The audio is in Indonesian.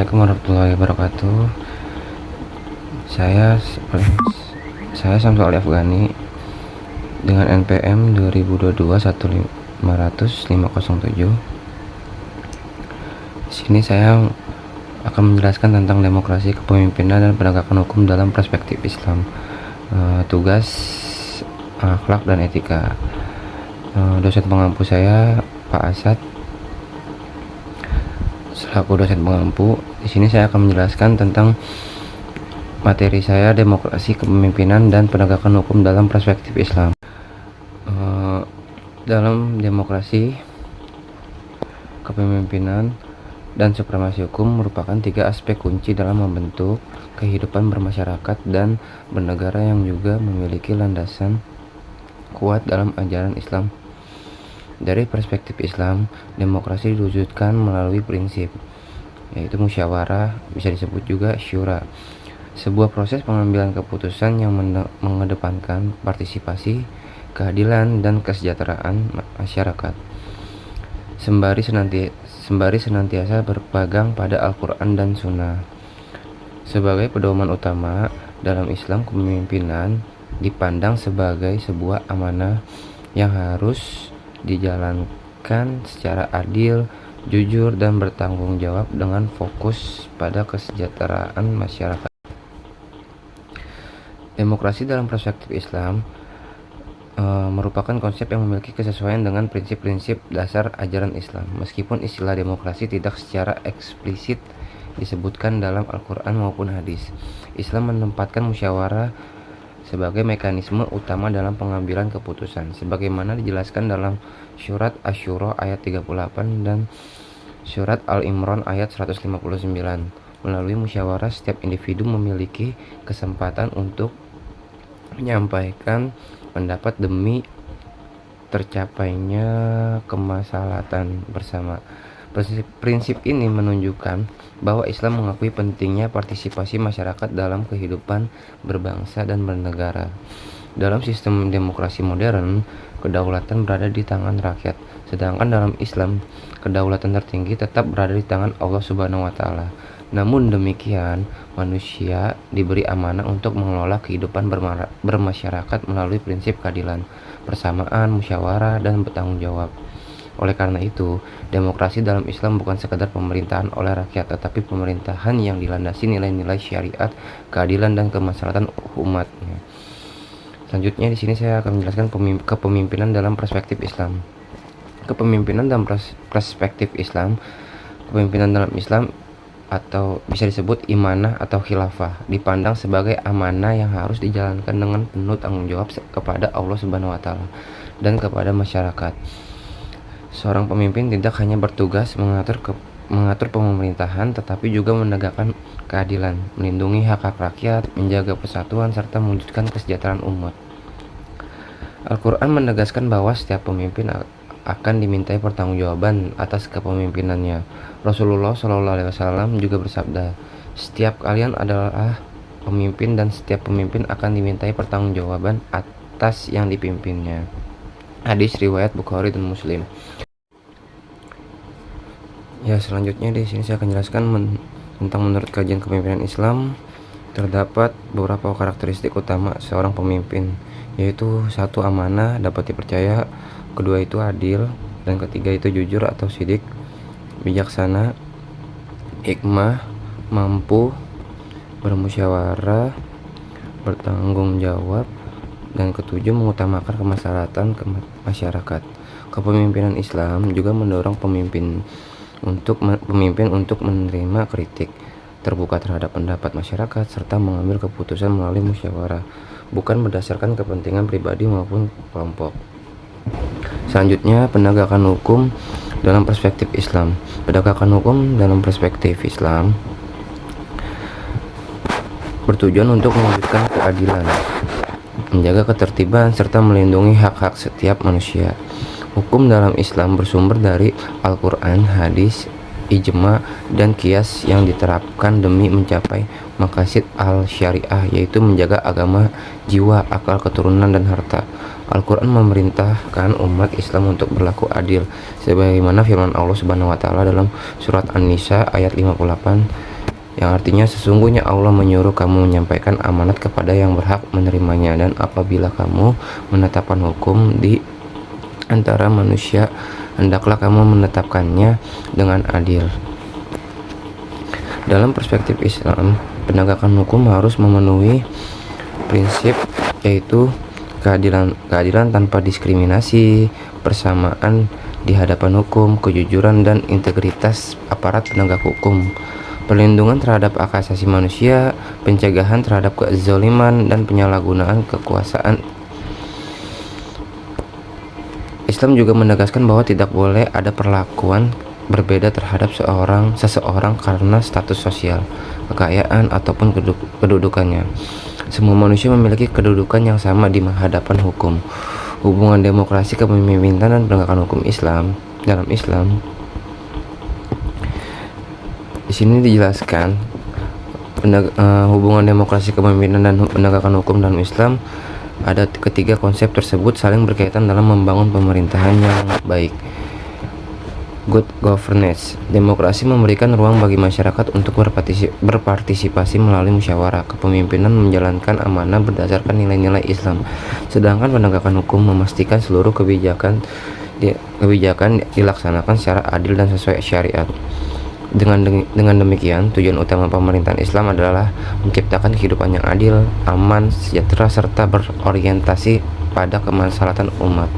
Assalamualaikum warahmatullahi wabarakatuh. Saya saya Samsul Ali Afghani dengan NPM 2022-15007. Di sini saya akan menjelaskan tentang demokrasi, kepemimpinan, dan penegakan hukum dalam perspektif Islam. Tugas akhlak dan etika. Dosen pengampu saya Pak Asad selaku dosen pengampu. Di sini saya akan menjelaskan tentang materi saya, demokrasi, kepemimpinan, dan penegakan hukum dalam perspektif Islam. Dalam demokrasi, kepemimpinan, dan supremasi hukum merupakan tiga aspek kunci dalam membentuk kehidupan bermasyarakat dan bernegara yang juga memiliki landasan kuat dalam ajaran Islam. Dari perspektif Islam, demokrasi diwujudkan melalui prinsip, yaitu musyawarah, bisa disebut juga syura, sebuah proses pengambilan keputusan yang mengedepankan partisipasi, keadilan, dan kesejahteraan masyarakat, sembari senantiasa berpegang pada Al-Quran dan Sunnah. Sebagai pedoman utama dalam Islam, kepemimpinan dipandang sebagai sebuah amanah yang harus dijalankan secara adil, jujur, dan bertanggung jawab dengan fokus pada kesejahteraan masyarakat. Demokrasi dalam perspektif Islam merupakan konsep yang memiliki kesesuaian dengan prinsip-prinsip dasar ajaran Islam. Meskipun istilah demokrasi tidak secara eksplisit disebutkan dalam Al-Quran maupun hadis, Islam menempatkan musyawarah sebagai mekanisme utama dalam pengambilan keputusan, sebagaimana dijelaskan dalam Surat Asy-Syura ayat 38 dan Surat Al-Imran ayat 159. Melalui musyawarah, setiap individu memiliki kesempatan untuk menyampaikan pendapat demi tercapainya kemaslahatan bersama. Prinsip ini menunjukkan bahwa Islam mengakui pentingnya partisipasi masyarakat dalam kehidupan berbangsa dan bernegara. Dalam sistem demokrasi modern, kedaulatan berada di tangan rakyat, sedangkan dalam Islam, kedaulatan tertinggi tetap berada di tangan Allah Subhanahu wa Ta'ala. Namun demikian, manusia diberi amanah untuk mengelola kehidupan bermasyarakat melalui prinsip keadilan, persamaan, musyawarah, dan bertanggung jawab. Oleh karena itu, demokrasi dalam Islam bukan sekadar pemerintahan oleh rakyat, tetapi pemerintahan yang dilandasi nilai-nilai syariat, keadilan, dan kemaslahatan umatnya. Selanjutnya di sini saya akan menjelaskan kepemimpinan dalam perspektif Islam. Kepemimpinan dalam perspektif Islam, kepemimpinan dalam Islam atau bisa disebut imanah atau khilafah, dipandang sebagai amanah yang harus dijalankan dengan penuh tanggung jawab kepada Allah Subhanahu wa Ta'ala dan kepada masyarakat. Seorang pemimpin tidak hanya bertugas mengatur pemerintahan, tetapi juga menegakkan keadilan, melindungi hak-hak rakyat, menjaga persatuan, serta mewujudkan kesejahteraan umat. Al-Quran menegaskan bahwa setiap pemimpin akan dimintai pertanggungjawaban atas kepemimpinannya. Rasulullah SAW juga bersabda, "Setiap kalian adalah pemimpin dan setiap pemimpin akan dimintai pertanggungjawaban atas yang dipimpinnya." Hadis riwayat Bukhari dan Muslim. Ya, selanjutnya di sini saya akan jelaskan tentang menurut kajian kepemimpinan Islam terdapat beberapa karakteristik utama seorang pemimpin, yaitu satu, amanah, dapat dipercaya; kedua itu adil; dan ketiga itu jujur atau sidik, bijaksana, hikmah, mampu bermusyawarah, bertanggung jawab, dan ketujuh mengutamakan kemaslahatan masyarakat. Kepemimpinan Islam juga mendorong pemimpin untuk menerima kritik, terbuka terhadap pendapat masyarakat, serta mengambil keputusan melalui musyawarah, bukan berdasarkan kepentingan pribadi maupun kelompok. Selanjutnya, penegakan hukum dalam perspektif Islam. Penegakan hukum dalam perspektif Islam bertujuan untuk mewujudkan keadilan, menjaga ketertiban, serta melindungi hak-hak setiap manusia. Hukum dalam Islam bersumber dari Al-Quran, hadis, ijma, dan qiyas yang diterapkan demi mencapai maqasid al-syariah, yaitu menjaga agama, jiwa, akal, keturunan, dan harta. Al-Quran memerintahkan umat Islam untuk berlaku adil, sebagaimana firman Allah Subhanahu wa Ta'ala dalam surat An-Nisa ayat 58, yang artinya sesungguhnya Allah menyuruh kamu menyampaikan amanat kepada yang berhak menerimanya, dan apabila kamu menetapkan hukum di antara manusia, hendaklah kamu menetapkannya dengan adil. Dalam perspektif Islam, penegakan hukum harus memenuhi prinsip, yaitu keadilan tanpa diskriminasi, persamaan di hadapan hukum, kejujuran dan integritas aparat penegak hukum, perlindungan terhadap hak asasi manusia, pencegahan terhadap kezaliman dan penyalahgunaan kekuasaan. Islam juga menegaskan bahwa tidak boleh ada perlakuan berbeda terhadap seseorang karena status sosial, kekayaan, ataupun kedudukannya. Semua manusia memiliki kedudukan yang sama di hadapan hukum. Hubungan demokrasi, kepemimpinan, dan penegakan hukum dalam Islam. Di sini dijelaskan hubungan demokrasi, kepemimpinan, dan penegakan hukum dalam Islam. Ada ketiga konsep tersebut saling berkaitan dalam membangun pemerintahan yang baik. Good governance. Demokrasi memberikan ruang bagi masyarakat untuk berpartisipasi melalui musyawarah. Kepemimpinan menjalankan amanah berdasarkan nilai-nilai Islam. Sedangkan penegakan hukum memastikan seluruh kebijakan dilaksanakan secara adil dan sesuai syariat. Dengan demikian, tujuan utama pemerintahan Islam adalah menciptakan kehidupan yang adil, aman, sejahtera, serta berorientasi pada kemaslahatan umat.